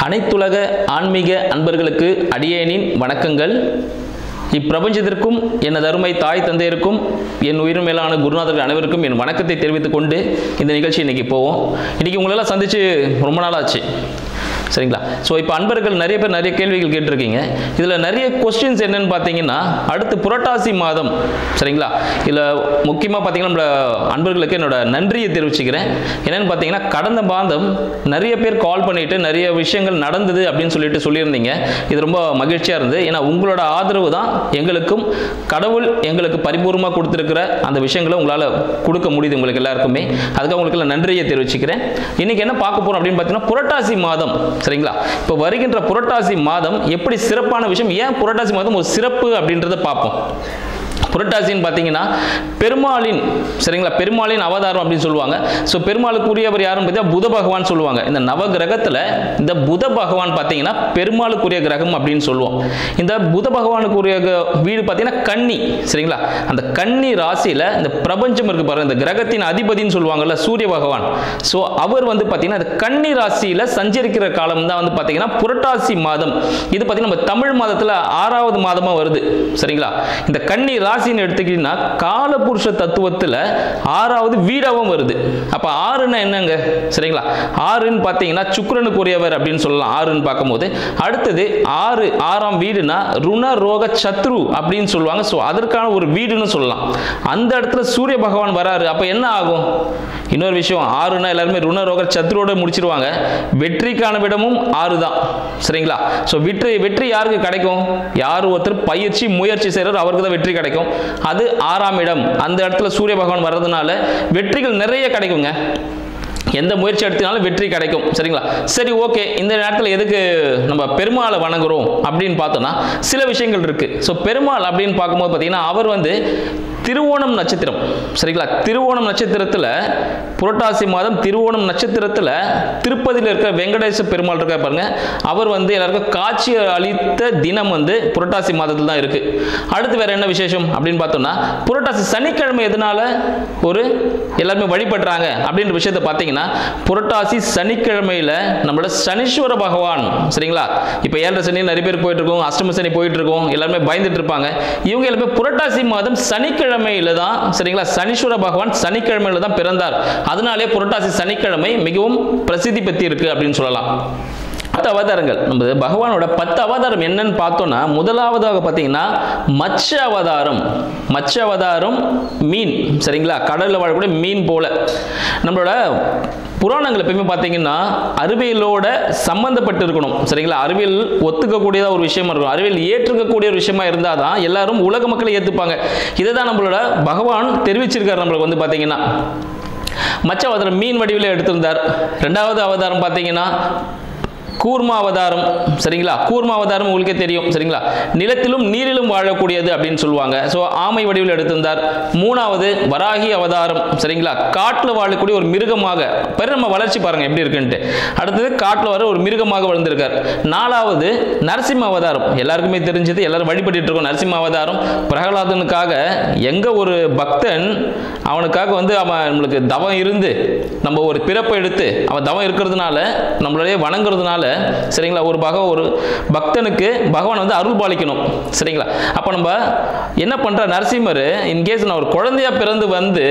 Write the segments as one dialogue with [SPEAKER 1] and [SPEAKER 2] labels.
[SPEAKER 1] அனைத்துலக ஆன்மீக அன்பர்களுக்கு அடியேனின் வணக்கங்கள். இப்பிரபஞ்சத்திற்கும் எனது அருமை தாய் தந்தையருக்கும் என் உயிர் மேலான குருநாதர்கள் அனைவருக்கும் என் வணக்கத்தை தெரிவித்துக் கொண்டு இந்த நிகழ்ச்சி இன்னைக்கு போவோம். இன்னைக்கு உங்களெல்லாம் சந்திச்சு ரொம்ப நாள் ஆச்சு, சரிங்களா? ஸோ இப்போ அன்பர்கள் நிறைய பேர் நிறைய கேள்விகள் கேட்டிருக்கீங்க. இதில் நிறைய கொஸ்டின்ஸ் என்னன்னு பார்த்தீங்கன்னா, அடுத்து புரட்டாசி மாதம், சரிங்களா? இதில் முக்கியமாக பார்த்தீங்கன்னா நம்மளோட அன்பர்களுக்கு என்னோட நன்றியை தெரிவிச்சுக்கிறேன். என்னென்னு பார்த்தீங்கன்னா, கடந்த மாதம் நிறைய பேர் கால் பண்ணிட்டு நிறைய விஷயங்கள் நடந்தது அப்படின்னு சொல்லியிருந்தீங்க. இது ரொம்ப மகிழ்ச்சியாக இருந்தது. ஏன்னா உங்களோட ஆதரவு தான் எங்களுக்கும் கடவுள் எங்களுக்கு பரிபூர்ணமாக கொடுத்துருக்கிற அந்த விஷயங்களை உங்களால் கொடுக்க முடியுது உங்களுக்கு எல்லாருக்குமே. அதுக்காக உங்களுக்கு நன்றியை தெரிவிச்சுக்கிறேன். இன்னைக்கு என்ன பார்க்க போகிறோம் அப்படின்னு பார்த்தீங்கன்னா, புரட்டாசி மாதம், சரிங்களா? இப்போ வருகின்ற புரட்டாசி மாதம் எப்படி சிறப்பான விஷயம், ஏன் புரட்டாசி மாதம் ஒரு சிறப்பு அப்படின்றத பார்ப்போம். புரட்டாசின்னு பார்த்தீங்கன்னா பெருமாளின், சரிங்களா, பெருமாளின் அவதாரம் அப்படின்னு சொல்லுவாங்க. ஸோ பெருமாளுக்குரியவர் யாருன்னு பார்த்தீங்கன்னா புத பகவான் சொல்லுவாங்க. இந்த நவ கிரகத்தில் இந்த புத பகவான் பார்த்தீங்கன்னா பெருமாளுக்குரிய கிரகம் அப்படின்னு சொல்லுவோம். இந்த புத பகவானுக்குரிய வீடு பார்த்தீங்கன்னா கன்னி, சரிங்களா? அந்த கன்னி ராசியில் இந்த பிரபஞ்சம் இருக்கு பாருங்க, இந்த கிரகத்தின் அதிபதினு சொல்லுவாங்கல்ல சூரிய பகவான். ஸோ அவர் வந்து பார்த்தீங்கன்னா இந்த கன்னி ராசியில் சஞ்சரிக்கிற காலம் தான் வந்து பார்த்தீங்கன்னா புரட்டாசி மாதம். இது பார்த்தீங்கன்னா நம்ம தமிழ் மாதத்தில் 6வது மாதமாக வருது, சரிங்களா? இந்த கன்னி ராசின்னு எடுத்துக்கிட்டீங்கன்னா காலபுருஷ தத்துவத்தில் 6வது வீடாவும் வருது. அப்ப 6ன்னா என்னங்க, சரிங்களா? 6ன்னு பார்த்தீங்கன்னா சுக்கிரனுக்குரியவர் அப்படின்னு சொல்லலாம். 6ன்னு பார்க்கும்போது அடுத்தது 6ஆம் வீடுனா ருண ரோக சத்ரு அப்படின்னு சொல்லுவாங்க. ஸோ அதற்கான ஒரு வீடுன்னு சொல்லலாம். அந்த இடத்துல சூரிய பகவான் வராரு. அப்ப என்ன ஆகும்? இன்னொரு விஷயம், 6ன்னா எல்லாருமே ருண ரோக சத்ருவோட முடிச்சிருவாங்க. வெற்றிக்கான விடமும் 6 தான், சரிங்களா? ஸோ வெற்றி யாருக்கு கிடைக்கும்? யார் ஒருத்தர் பயிற்சி முயற்சி செய்யறாரு அவருக்கு தான் வெற்றி கிடைக்கும். அது 6ஆம் இடம். அந்த இடத்துல சூரிய பகவான் வர்றதுனால வெற்றிகள் நிறைய கிடைக்குங்க. எந்த முயற்சி எடுத்தினாலும் வெற்றி கிடைக்கும், சரிங்களா? சரி, ஓகே. இந்த நேரத்தில் எதுக்கு நம்ம பெருமாளை வணங்குறோம் அப்படின்னு பார்த்தோம்னா சில விஷயங்கள் இருக்கு. ஸோ பெருமாள் அப்படின்னு பார்க்கும்போது பார்த்தீங்கன்னா அவர் வந்து திருவோணம் நட்சத்திரம், சரிங்களா? திருவோணம் நட்சத்திரத்தில் புரட்டாசி மாதம் திருவோணம் நட்சத்திரத்தில் திருப்பதியில் இருக்கிற வெங்கடேச பெருமாள் இருக்க பாருங்க, அவர் வந்து எல்லாருக்கும் காட்சி அளித்த தினம் வந்து புரட்டாசி மாதத்தில் தான் இருக்கு. அடுத்து வேற என்ன விசேஷம் அப்படின்னு பார்த்தோம்னா, புரட்டாசி சனிக்கிழமை எதனால ஒரு எல்லாருமே வழிபடுறாங்க அப்படின்ற விஷயத்தை பார்த்தீங்கன்னா, புரட்டாசி சனிக்கிழமையில நம்மளோட சனீஸ்வர பகவான், சரிங்களா? இப்போ 7 சனி நிறைய பேர் போயிட்டு இருக்கோம், அஷ்டம சனி போயிட்டு இருக்கோம், எல்லாருமே பயந்துட்டு இருப்பாங்க. இவங்க எல்லாமே புரட்டாசி மாதம் சனிக்கிழமையில தான், சரிங்களா, சனீஸ்வர பகவான் சனிக்கிழமையில தான் பிறந்தார். அதனாலே புரட்டாசி சனிக்கிழமை மிகவும் பிரசித்தி பெற்று இருக்கு அப்படின்னு சொல்லலாம். 10 அவதாரங்கள், நம்ம பகவானோட 10 அவதாரம் என்னன்னு பார்த்தோம்னா, முதலாவதாக பார்த்தீங்கன்னா மச்ச அவதாரம். மச்ச அவதாரம் மீன், சரிங்களா? கடலில் வாழக்கூடிய மீன் போல. நம்மளோட புராணங்கள் எப்பயுமே பார்த்தீங்கன்னா அறிவியலோட சம்பந்தப்பட்டு இருக்கணும், சரிங்களா? அறிவியல் ஒத்துக்கக்கூடியதா ஒரு விஷயமா இருக்கும், அறிவியல் ஏற்றுக்கக்கூடிய ஒரு விஷயமா இருந்தால் தான் எல்லாரும் உலக மக்களை ஏற்றுப்பாங்க. இதை தான் நம்மளோட பகவான் தெரிவிச்சிருக்காரு நம்மளுக்கு வந்து பார்த்தீங்கன்னா. மச்ச அவதாரம் மீன் வடிவில் எடுத்திருந்தார். 2வது அவதாரம் பார்த்தீங்கன்னா கூர்மா அவதாரம், சரிங்களா? கூர்மா அவதாரம் உங்களுக்கே தெரியும், சரிங்களா? நிலத்திலும் நீரிலும் வாழக்கூடியது அப்படின்னு சொல்லுவாங்க. ஸோ ஆமை வடிவில் எடுத்திருந்தார். 3வது வராகி அவதாரம், சரிங்களா? காட்டில் வாழக்கூடிய ஒரு மிருகமாக, நம்ம வளர்ச்சி பாருங்க எப்படி இருக்குன்ட்டு. அடுத்தது காட்டில் வர ஒரு மிருகமாக வளர்ந்திருக்கார். 4வது நரசிம்ம அவதாரம், எல்லாருக்குமே தெரிஞ்சது, எல்லாரும் வழிபட்டு இருக்கோம். நரசிம்ம அவதாரம் பிரகலாதனுக்காக எங்க ஒரு பக்தன் அவனுக்காக வந்து அவன் நம்மளுக்கு தவம் இருந்து நம்ம ஒரு பிறப்பை எடுத்து அவன் தவம் இருக்கிறதுனால நம்மளுடைய வணங்குறதுனால, சரிங்களா, ஒரு பக்தனுக்கு பகவான் வந்து அருள் பாலிக்கணும், சரிங்களா? அப்ப நம்ம என்ன பண்ற, நரசிம்மர் இன்கேஸ் நான் ஒரு குழந்தையா பிறந்து வந்து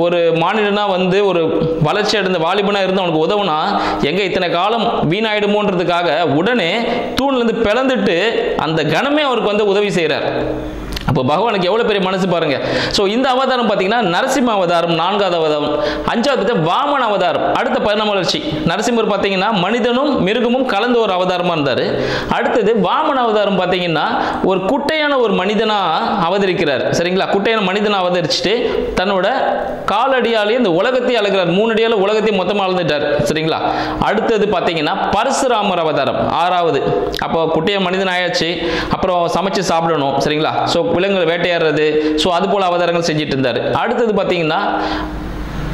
[SPEAKER 1] ஒரு மாநிலனா வந்து ஒரு வளர்ச்சி அடைந்த வாலிபனா இருந்து அவனுக்கு உதவுனா எங்க இத்தனை காலம் வீணாயிடுமோன்றதுக்காக உடனே தூண்ல இருந்து பிளந்துட்டு அந்த கணமே அவருக்கு வந்து உதவி செய்யறார். அப்போ பகவானுக்கு எவ்வளவு பெரிய மனசு பாருங்க. ஸோ இந்த அவதாரம் பார்த்தீங்கன்னா நரசிம்ம அவதாரம் 4வது அவதாரம். 5வது வாமன அவதாரம், அடுத்த பரிணாம வளர்ச்சி. நரசிம்மர் பார்த்தீங்கன்னா மனிதனும் மிருகமும் கலந்த ஒரு அவதாரமா இருந்தார். அடுத்தது வாமன அவதாரம் பார்த்தீங்கன்னா ஒரு குட்டையான ஒரு மனிதனா அவதரிக்கிறார், சரிங்களா? குட்டையான மனிதனா அவதரிச்சுட்டு தன்னோட காலடியாலே இந்த உலகத்தை அழகிறார். 3 அடியால உலகத்தை மொத்தமாக அளந்துட்டார், சரிங்களா? அடுத்தது பார்த்தீங்கன்னா பரசுராமர் அவதாரம் 6வது. அப்போ குட்டையான மனிதன் ஆயாச்சு, அப்புறம் சமைச்சு சாப்பிடணும், சரிங்களா? ஸோ விலங்குகள் வேட்டையாடுறது, ஸோ அது போல அவதாரங்கள் செஞ்சுட்டு இருந்தார். அடுத்தது பார்த்தீங்கன்னா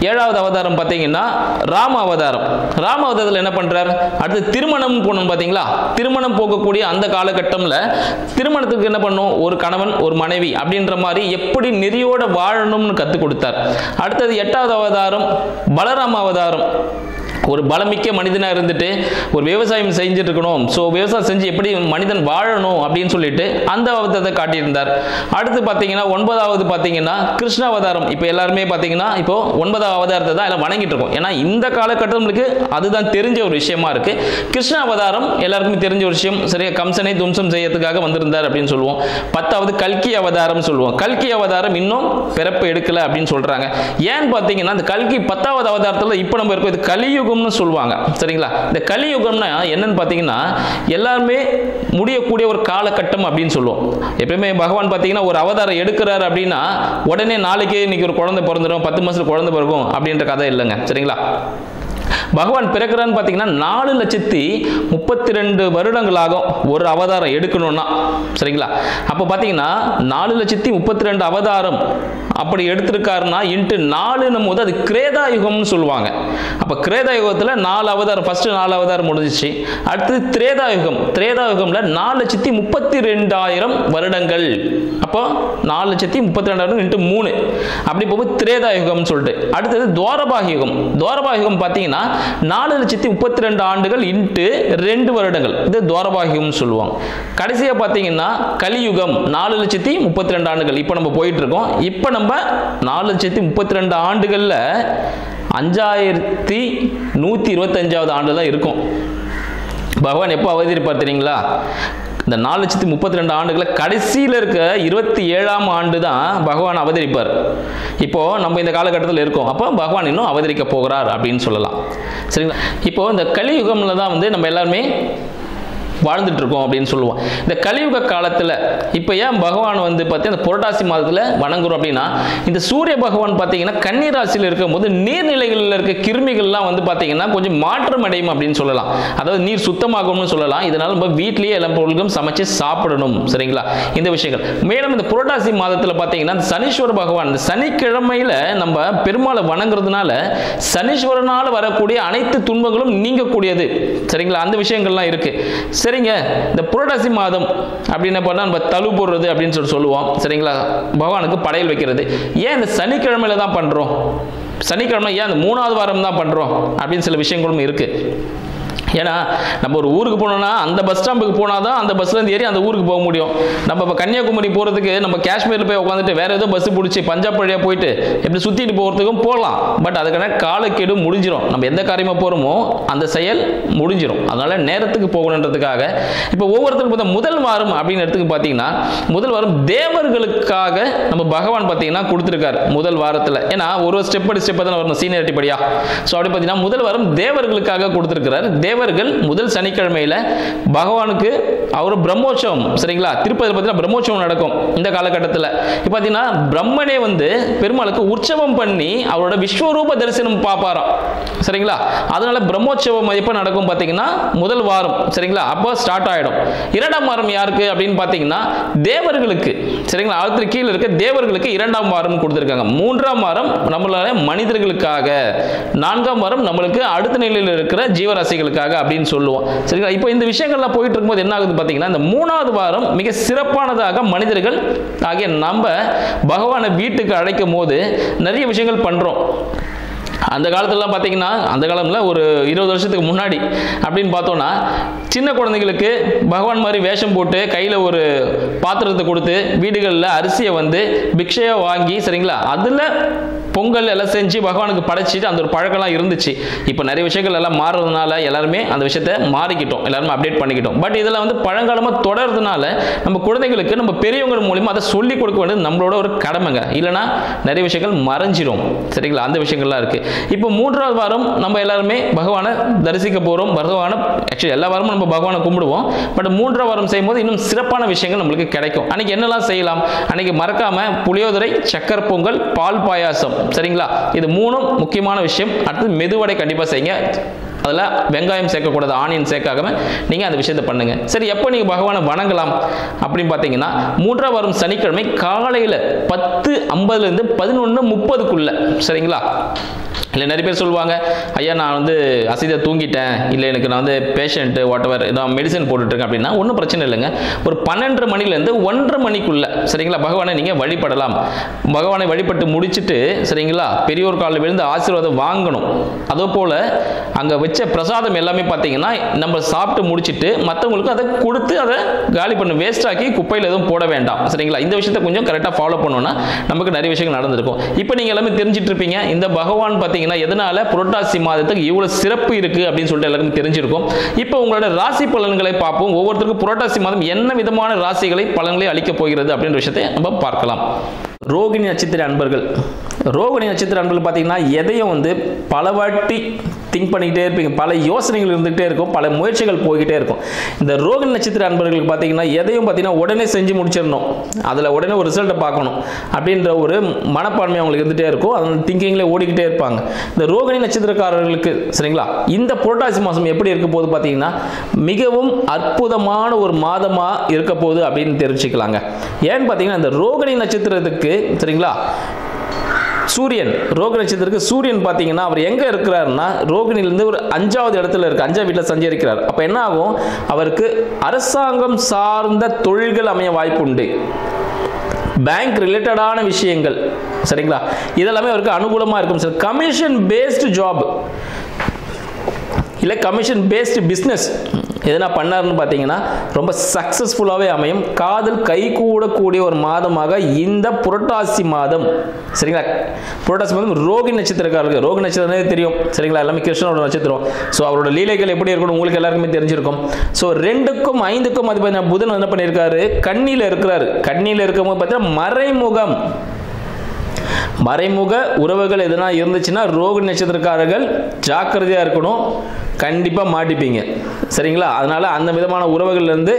[SPEAKER 1] 7வது அவதாரம் பார்த்தீங்கன்னா ராம அவதாரம். ராம அவதாரத்தில் என்ன பண்றார்? அடுத்து திருமணம் போகணும் பார்த்தீங்களா? திருமணம் போகக்கூடிய அந்த காலகட்டம்ல திருமணத்துக்கு என்ன பண்ணும், ஒரு கணவன் ஒரு மனைவி அப்படின்ற மாதிரி எப்படி நெறியோட வாழணும்னு கற்றுக் கொடுத்தார். அடுத்தது 8வது அவதாரம் பலராம அவதாரம். ஒரு பலமிக்க மனிதனாக இருந்துட்டு ஒரு விவசாயம் செஞ்சுட்டு இருக்கணும், ஸோ விவசாயம் செஞ்சு எப்படி மனிதன் வாழணும் அப்படின்னு சொல்லிட்டு அந்த அவதாரத்தை காட்டியிருந்தார். அடுத்து பார்த்தீங்கன்னா 9வது பார்த்தீங்கன்னா கிருஷ்ண அவதாரம். இப்போ எல்லாருமே பார்த்தீங்கன்னா இப்போ 9வது அவதாரத்தை தான் எல்லாம் வணங்கிட்டு இருக்கோம். ஏன்னா இந்த காலகட்டங்களுக்கு அதுதான் தெரிஞ்ச ஒரு விஷயமா இருக்கு. கிருஷ்ண அவதாரம் எல்லாருக்குமே தெரிஞ்ச ஒரு விஷயம். சரியா, கம்சனை தும்சம் செய்யறதுக்காக வந்திருந்தார் அப்படின்னு சொல்லுவோம். 10வது கல்கி அவதாரம் சொல்லுவோம். கல்கி அவதாரம் இன்னும் பிறப்பு எடுக்கல அப்படின்னு சொல்றாங்க. ஏன்னு பார்த்தீங்கன்னா இந்த கல்கி 10வது அவதாரத்தில் இப்போ நம்ம இருக்கோம், இது கலியுகம் சொல்லுவாங்க. சரிங்களா, இந்த கலியுகம்னா என்னன்னு பாத்தீங்கன்னா எல்லாருமே முடியக்கூடிய ஒரு காலகட்டம் அப்படின்னு சொல்லுவோம். எப்பவுமே பகவான் பாத்தீங்கன்னா ஒரு அவதாரம் எடுக்கிறார் அப்படின்னா உடனே நாளைக்கு இன்னைக்கு ஒரு குழந்தை பிறந்துடும், 10 மாசத்துல குழந்தை பிறக்கும் அப்படின்ற கதை இல்லைங்க. சரிங்களா, பகவான் பிறக்கிறான்னு பார்த்தீங்கன்னா 4,32 வருடங்களாகும் ஒரு அவதாரம் எடுக்கணும்னா. சரிங்களா, அப்போ பார்த்தீங்கன்னா 4,32 அவதாரம் அப்படி எடுத்திருக்காருன்னா இன்ட்டு 4 போது அது கிரேதா யுகம்னு சொல்லுவாங்க. அப்போ கிரேதா யுகத்தில் 4 அவதாரம், ஃபர்ஸ்ட் 4 அவதாரம் முடிஞ்சிச்சு. அடுத்தது திரேதா யுகம். திரேதா யுகம்ல 4,32,000 வருடங்கள். அப்போ 4,32,000 இன்ட்டு 3 அப்படி போகும்போது திரேதா யுகம்னு சொல்லிட்டு. அடுத்தது துவாரபாக யுகம். துவாரபாக யுகம் பார்த்தீங்கன்னா 4,32 ஆண்டுகள் இன்ட்டு 2 வருடங்கள். இது துவாரபாகியம் சொல்லுவாங்க. கடைசியா பார்த்தீங்கன்னா கலியுகம் 4,32 ஆண்டுகள். இப்போ நம்ம போயிட்டு இருக்கோம். இப்போ நம்ம 4,32 ஆண்டுகள்ல 5,125வது ஆண்டு தான் இருக்கும். பகவான் எப்போ அவதரிப்பார் தெரியுங்களா? இந்த 4,32 ஆண்டுகளை கடைசியில் இருக்க 27ஆம் ஆண்டு தான் பகவான் அவதரிப்பார். இப்போ நம்ம இந்த காலகட்டத்தில் இருக்கோம், அப்போ பகவான் இன்னும் அவதரிக்க போகிறார் அப்படின்னு சொல்லலாம். சரிங்களா, இப்போ இந்த கலியுகம்ல தான் வந்து நம்ம எல்லாருமே வாழ்ந்துட்டு இருக்கோம் அப்படின்னு சொல்லுவோம். இந்த கலியுக காலத்தில் இப்போ ஏன் பகவான் வந்து பார்த்தீங்கன்னா இந்த புரட்டாசி மாதத்தில் வணங்குறோம் அப்படின்னா, இந்த சூரிய பகவான் பார்த்தீங்கன்னா கன்னி ராசியில் இருக்கும் போது நீர்நிலைகளில் இருக்க கிருமிகள்லாம் வந்து பார்த்தீங்கன்னா கொஞ்சம் மாற்றம் அடையும் அப்படின்னு சொல்லலாம். அதாவது நீர் சுத்தமாகும்னு சொல்லலாம். இதனால நம்ம வீட்லேயே எல்லா பொருட்களும் சமைச்சு சாப்பிடணும். சரிங்களா, இந்த விஷயங்கள். மேலும் இந்த புரட்டாசி மாதத்தில் பார்த்தீங்கன்னா சனீஸ்வர பகவான் இந்த சனிக்கிழமையில நம்ம பெருமாளை வணங்குறதுனால சனீஸ்வரனால் வரக்கூடிய அனைத்து துன்பங்களும் நீங்கக்கூடியது. சரிங்களா, அந்த விஷயங்கள்லாம் இருக்கு. சரிங்க, இந்த புரட்டாசி மாதம் அப்படின்னு பண்ணா நம்ம தழு போடுறது அப்படின்னு சொல்லுவோம். சரிங்களா, பகவானுக்கு படையல் வைக்கிறது. ஏன் இந்த சனிக்கிழமையில தான் பண்றோம்? சனிக்கிழமை ஏன் அந்த 3வது வாரம் தான் பண்றோம் அப்படின்னு சில விஷயங்களும் இருக்கு. ஏன்னா நம்ம ஒரு ஊருக்கு போனோம்னா அந்த பஸ் ஸ்டாம்புக்கு போனால் தான் அந்த பஸ்லேருந்து ஏறி அந்த ஊருக்கு போக முடியும். நம்ம இப்போ கன்னியாகுமரி போகிறதுக்கு நம்ம காஷ்மீரில் போய் உட்காந்துட்டு வேற ஏதோ பஸ் பிடிச்சி பஞ்சாப் வழியாக போயிட்டு எப்படி சுற்றிட்டு போகிறதுக்கும் போகலாம். பட் அதுக்கான காலக்கெடு முடிஞ்சிடும். நம்ம எந்த காரியமாக போகிறோமோ அந்த செயல் முடிஞ்சிடும். அதனால நேரத்துக்கு போகணுன்றதுக்காக இப்போ ஒவ்வொருத்தருக்கும் பார்த்தா முதல் வாரம் அப்படின்னு எடுத்துக்கு பார்த்தீங்கன்னா முதல் வாரம் தேவர்களுக்காக நம்ம பகவான் பார்த்தீங்கன்னா கொடுத்துருக்காரு முதல் வாரத்தில். ஏன்னா ஒரு ஸ்டெப் படி ஸ்டெப்பாக தான் வரணும், சீனியாரிட்டி படியா. ஸோ அப்படி பார்த்தீங்கன்னா முதல் வாரம் தேவர்களுக்காக கொடுத்துருக்கிறார். தேவர்கள் முதல் சனிக்கிழமையில பகவானுக்கு அவர் பிரம்மோற்சவம். சரிங்களா, திருப்பதியில் பார்த்தீங்கன்னா பிரம்மோற்சவம் நடக்கும் இந்த காலகட்டத்தில். இப்போ பார்த்தீங்கன்னா பிரம்மனே வந்து பெருமாளுக்கு உற்சவம் பண்ணி அவரோட விஸ்வரூப தரிசனம் பார்ப்பாராம். சரிங்களா, அதனால பிரம்மோற்சவம் எப்போ நடக்கும் பார்த்தீங்கன்னா முதல் வாரம். சரிங்களா, அப்போ ஸ்டார்ட் ஆகிடும். 2ஆம் வாரம் யாருக்கு அப்படின்னு பார்த்தீங்கன்னா தேவர்களுக்கு. சரிங்களா, அடுத்த கீழே இருக்க தேவர்களுக்கு 2ஆம் வாரம் கொடுத்துருக்காங்க. 3ஆம் வாரம் நம்மளால மனிதர்களுக்காக, 4ஆம் வாரம் நம்மளுக்கு அடுத்த நிலையில் இருக்கிற ஜீவராசிகளுக்காக அப்படின்னு சொல்லுவோம். சரிங்களா, இப்போ இந்த விஷயங்கள்லாம் போயிட்டு இருக்கும்போது என்ன ஆகுது பார்த்தீங்கன்னா இந்த 3வது வாரம் மிக சிறப்பானதாக மனிதர்கள் ஆகிய நம்ம பகவானை வீட்டுக்கு அழைக்கும் போது நிறைய விஷயங்கள் பண்றோம். அந்த காலத்துலலாம் பார்த்தீங்கன்னா அந்த காலத்தில் ஒரு 20 வருஷத்துக்கு முன்னாடி அப்படின்னு பார்த்தோன்னா சின்ன குழந்தைகளுக்கு பகவான் மாதிரி வேஷம் போட்டு கையில் ஒரு பாத்திரத்தை கொடுத்து வீடுகளில் அரிசியை வந்து பிக்ஷையாக வாங்கி, சரிங்களா, அதில் பொங்கல் எல்லாம் செஞ்சு பகவானுக்கு படைச்சிட்டு அந்த ஒரு பழக்கம்லாம் இருந்துச்சு. இப்போ நிறைய விஷயங்கள் எல்லாம் மாறுறதுனால எல்லாருமே அந்த விஷயத்தை மாறிக்கிட்டோம், எல்லாருமே அப்டேட் பண்ணிக்கிட்டோம். பட் இதெல்லாம் வந்து பழங்காலமாக தொடர்றதுனால நம்ம குழந்தைகளுக்கு நம்ம பெரியவங்க மூலியமா அதை சொல்லிக் கொடுக்க வேண்டியது நம்மளோட ஒரு கடமைங்க. இல்லைன்னா நிறைய விஷயங்கள் மறைஞ்சிரும். சரிங்களா, அந்த விஷயங்கள்லாம் இருக்கு. இப்போ 3வது வாரம் நம்ம எல்லாருமே பகவானை தரிசிக்க போறோம். பகவானை ஆக்சுவலி எல்லா வாரமும் நம்ம பகவானை கும்பிடுவோம். பட் 3ஆம் வாரம் செய்யும்போது இன்னும் சிறப்பான விஷயங்கள் நம்மளுக்கு கிடைக்கும். அன்னைக்கு என்னெல்லாம் செய்யலாம்? அன்னைக்கு மறக்காம புளியோதரை, சக்கரை பொங்கல், பால் பாயாசம். சரிங்களா, இது 3ம் முக்கியமான விஷயம். அடுத்து மெதுவடை கண்டிப்பாக செய்யுங்க. அதில் வெங்காயம் சேர்க்கக்கூடாது, ஆனியன் சேர்க்காம நீங்கள் அந்த விஷயத்தை பண்ணுங்க. சரி, எப்போ நீங்கள் பகவானை வணங்கலாம் அப்படின்னு பார்த்தீங்கன்னா 3ஆம் வாரம் சனிக்கிழமை காலையில் 10:50 11:30. சரிங்களா, இல்லை நிறைய பேர் சொல்லுவாங்க, ஐயா நான் வந்து அசதியாக தூங்கிட்டேன், இல்லை எனக்கு நான் வந்து பேஷண்ட்டு வாட் எவர் நான் மெடிசன் போட்டுட்ருக்கேன் அப்படின்னா ஒன்றும் பிரச்சனை இல்லைங்க. ஒரு 12:30 மணிலேருந்து 1:30 மணிக்குள்ளே சரிங்களா பகவானை நீங்கள் வழிபடலாம். பகவானை வழிபட்டு முடிச்சுட்டு சரிங்களா பெரியோர் காலில் விழுந்து ஆசீர்வாதம் வாங்கணும். அதே போல் அங்கே வச்ச பிரசாதம் எல்லாமே பார்த்தீங்கன்னா நம்ம சாப்பிட்டு முடிச்சுட்டு மற்றவங்களுக்கு அதை கொடுத்து அதை காலி பண்ணு, வேஸ்ட் ஆக்கி குப்பையில் எதுவும் போட வேண்டாம் சரிங்களா. இந்த விஷயத்தை கொஞ்சம் கரெக்டாக ஃபாலோ பண்ணோன்னா நமக்கு நிறைய விஷயங்கள் நடந்திருக்கும். இப்போ நீங்கள் எல்லாமே தெரிஞ்சிட்டு இருப்பீங்க இந்த பகவான் பார்த்தீங்கன்னா எதனால புரட்டாசி மாதத்துக்கு இவ்வளவு சிறப்பு இருக்கு அப்படின்னு சொல்லிட்டு எல்லாருக்கும் தெரிஞ்சிருக்கும். இப்போ உங்களோட ராசி பலன்களை பார்ப்போம். ஒவ்வொருத்தருக்கும் புரட்டாசி மாதம் என்ன விதமான ராசிகளை பலன்களை அளிக்க போகிறது அப்படின்ற விஷயத்தை நம்ம பார்க்கலாம். ரோகிணி நட்சத்திர அன்பர்கள், ரோகிணி நட்சத்திர அன்பர்கள் பார்த்தீங்கன்னா எதையும் வந்து பல வாட்டி திங்க் பண்ணிக்கிட்டே இருப்பீங்க, பல யோசனைகள் இருந்துகிட்டே இருக்கும், பல முயற்சிகள் போய்கிட்டே இருக்கும். இந்த ரோகிணி நட்சத்திர அன்பர்களுக்கு பார்த்தீங்கன்னா எதையும் பார்த்தீங்கன்னா உடனே செஞ்சு முடிச்சிடணும், அதில் உடனே ஒரு ரிசல்ட்டை பார்க்கணும் அப்படின்ற ஒரு மனப்பான்மை அவங்களுக்கு இருந்துகிட்டே இருக்கும். அந்த திங்கிங்கில் ஓடிக்கிட்டே இருப்பாங்க. இந்த ரோகிணி நட்சத்திரக்காரர்களுக்கு சரிங்களா இந்த புரட்டாசி மாதம் எப்படி இருக்க போது பார்த்தீங்கன்னா மிகவும் அற்புதமான ஒரு மாதமாக இருக்க போகுது அப்படின்னு தெரிஞ்சுக்கலாங்க. ஏன்னு பார்த்தீங்கன்னா இந்த ரோகிணி நட்சத்திரத்துக்கு சரிங்களா சூரியன், ரோகிணி நட்சத்திரத்துக்கு சூரியன் பார்த்தீங்கன்னா அவர் எங்கே இருக்கிறாருன்னா ரோகிணிலேருந்து ஒரு 5வது இடத்துல இருக்கு, 5வது வீட்டில் சஞ்சரிக்கிறார். அப்போ என்ன ஆகும், அவருக்கு அரசாங்கம் சார்ந்த தொழில்கள் அமைய வாய்ப்பு உண்டு. பேங்க் ரிலேட்டடான விஷயங்கள் சரிங்களா இதெல்லாமே அவருக்கு அனுகூலமாக இருக்கும் சார். கமிஷன் பேஸ்டு ஜாப் இல்லை கமிஷன் பேஸ்டு பிஸ்னஸ் எதனா பண்ணாருன்னு பார்த்தீங்கன்னா ரொம்ப சக்ஸஸ்ஃபுல்லாகவே அமையும். காதல் கை கூடக்கூடிய ஒரு மாதமாக இந்த புரட்டாசி மாதம் சரிங்களா. புரட்டாசி மாதம் ரோகிணி நட்சத்திரக்காரருக்கு, ரோகிணி நட்சத்திரம் தெரியும் சரிங்களா, எல்லாமே கிருஷ்ணனோட நட்சத்திரம். ஸோ அவரோட லீலைகள் எப்படி இருக்கணும் உங்களுக்கு எல்லாருக்குமே தெரிஞ்சிருக்கும். ஸோ 2க்கும் 5க்கும் அது பார்த்தீங்கன்னா புதன் என்ன பண்ணியிருக்காரு, கன்னியில் இருக்கிறாரு. கன்னியில் இருக்கும்போது பார்த்தீங்கன்னா மறைமுக உறவுகள் எதுனா இருந்துச்சுன்னா ரோகிணி நட்சத்திரக்காரர்கள் ஜாக்கிரதையாக இருக்கணும், கண்டிப்பாக மாட்டிப்பீங்க சரிங்களா. அதனால அந்த விதமான உறவுகள்லேருந்து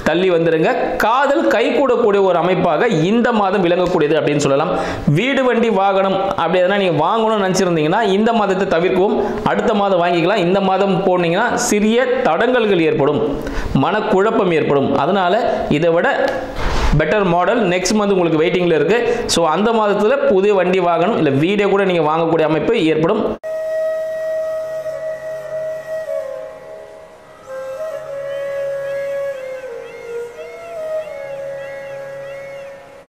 [SPEAKER 1] தள்ளி வந்துடுங்க. காதல் கை கூடக்கூடிய ஒரு அமைப்பாக இந்த மாதம் விளங்கக்கூடியது அப்படின்னு சொல்லலாம். வீடு வண்டி வாகனம் அப்படி எதனா நீங்கள் வாங்கணும்னு நினச்சிருந்தீங்கன்னா இந்த மாதத்தை தவிர்க்கவும், அடுத்த மாதம் வாங்கிக்கலாம். இந்த மாதம் போனீங்கன்னா சிறிய தடங்கல்கள் ஏற்படும், மனக்குழப்பம் ஏற்படும். அதனால இதை விட பெட்டர் மாடல் நெக்ஸ்ட் மந்த் உங்களுக்கு வெயிட்டிங்கில் இருக்குது. ஸோ அந்த மாதத்தில் புதிய வண்டி வாகனம் இல்லை வீடே கூட நீங்கள் வாங்கக்கூடிய அமைப்பு ஏற்படும்.